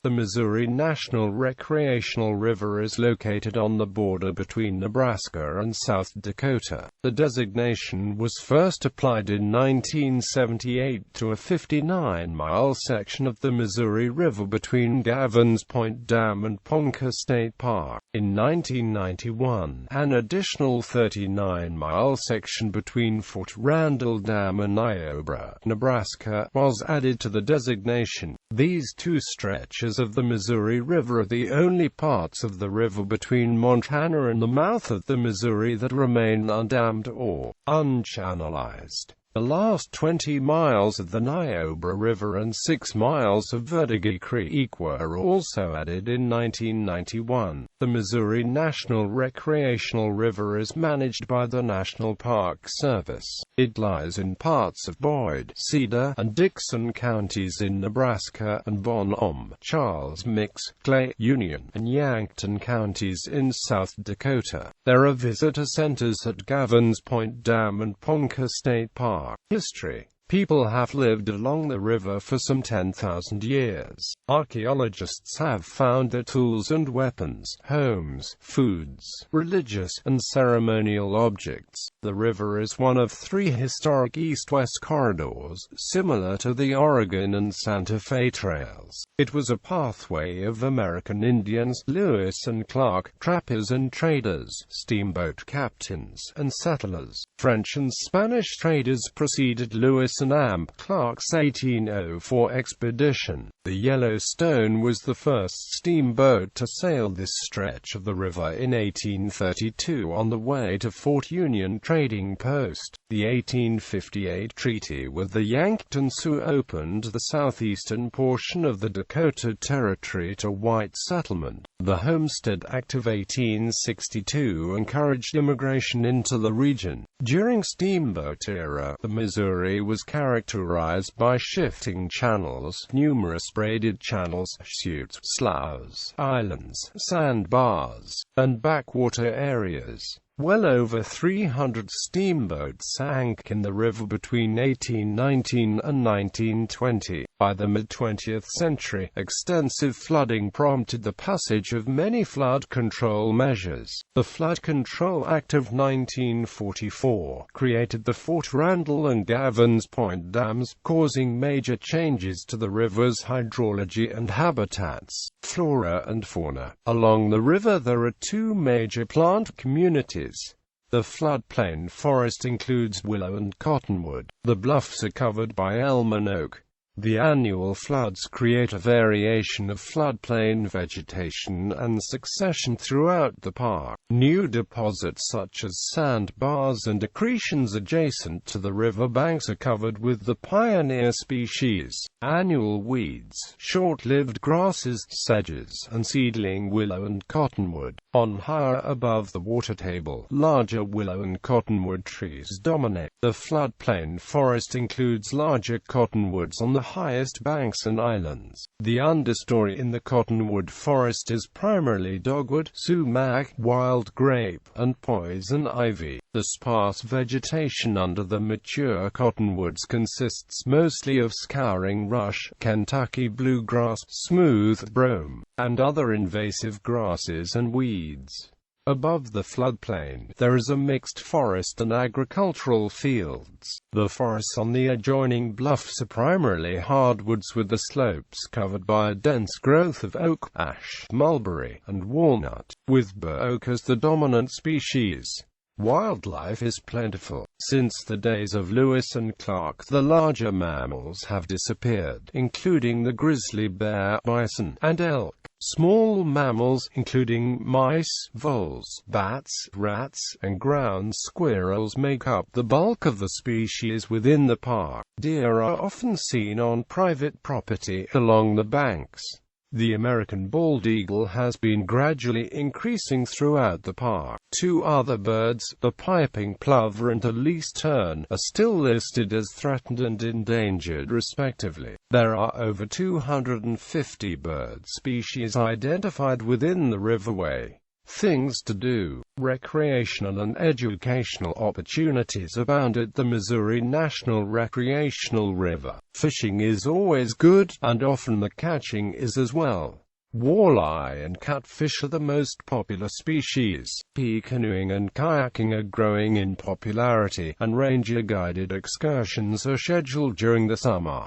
The Missouri National Recreational River is located on the border between Nebraska and South Dakota. The designation was first applied in 1978 to a 59-mile section of the Missouri River between Gavins Point Dam and Ponca State Park. In 1991, an additional 39-mile section between Fort Randall Dam and Niobrara, Nebraska, was added to the designation. These two stretches of the Missouri River are the only parts of the river between Montana and the mouth of the Missouri that remain undammed or unchannelized. The last 20 miles of the Niobrara River and 6 miles of Verdigris Creek were also added in 1991. The Missouri National Recreational River is managed by the National Park Service. It lies in parts of Boyd, Cedar, and Dixon counties in Nebraska, and Bon-Homme, Charles Mix, Clay, Union, and Yankton counties in South Dakota. There are visitor centers at Gavins Point Dam and Ponca State Park. History. People have lived along the river for some 10,000 years. Archaeologists have found their tools and weapons, homes, foods, religious and ceremonial objects. The river is one of 3 historic east-west corridors, similar to the Oregon and Santa Fe trails. It was a pathway of American Indians, Lewis and Clark, trappers and traders, steamboat captains, and settlers. French and Spanish traders preceded Lewis and Clark's 1804 expedition. The Yellowstone was the first steamboat to sail this stretch of the river in 1832 on the way to Fort Union trading post. The 1858 treaty with the Yankton Sioux opened the southeastern portion of the Dakota Territory to white settlement. The Homestead Act of 1862 encouraged immigration into the region. During steamboat era, the Missouri was characterized by shifting channels, numerous braided channels, chutes, sloughs, islands, sandbars, and backwater areas. Well over 300 steamboats sank in the river between 1819 and 1920. By the mid-20th century, extensive flooding prompted the passage of many flood control measures. The Flood Control Act of 1944 created the Fort Randall and Gavins Point dams, causing major changes to the river's hydrology and habitats. Flora and fauna. Along the river there are 2 major plant communities. The floodplain forest includes willow and cottonwood. The bluffs are covered by elm and oak. The annual floods create a variation of floodplain vegetation and succession throughout the park. New deposits such as sandbars and accretions adjacent to the river banks are covered with the pioneer species. Annual weeds, short-lived grasses, sedges, and seedling willow and cottonwood. On higher above the water table, larger willow and cottonwood trees dominate. The floodplain forest includes larger cottonwoods on the highest banks and islands. The understory in the cottonwood forest is primarily dogwood, sumac, wild grape, and poison ivy. The sparse vegetation under the mature cottonwoods consists mostly of scouring rush, Kentucky bluegrass, smooth brome, and other invasive grasses and weeds. Above the floodplain, there is a mixed forest and agricultural fields. The forests on the adjoining bluffs are primarily hardwoods with the slopes covered by a dense growth of oak, ash, mulberry, and walnut, with bur oak as the dominant species. Wildlife is plentiful. Since the days of Lewis and Clark, the larger mammals have disappeared, including the grizzly bear, bison, and elk. Small mammals, including mice, voles, bats, rats, and ground squirrels make up the bulk of the species within the park. Deer are often seen on private property along the banks. The American bald eagle has been gradually increasing throughout the park. 2 other birds, the piping plover and the least tern, are still listed as threatened and endangered respectively. There are over 250 bird species identified within the riverway. Things to do. Recreational and educational opportunities abound at the Missouri National Recreational River. Fishing is always good, and often the catching is as well. Walleye and catfish are the most popular species. Canoeing and kayaking are growing in popularity, and ranger-guided excursions are scheduled during the summer.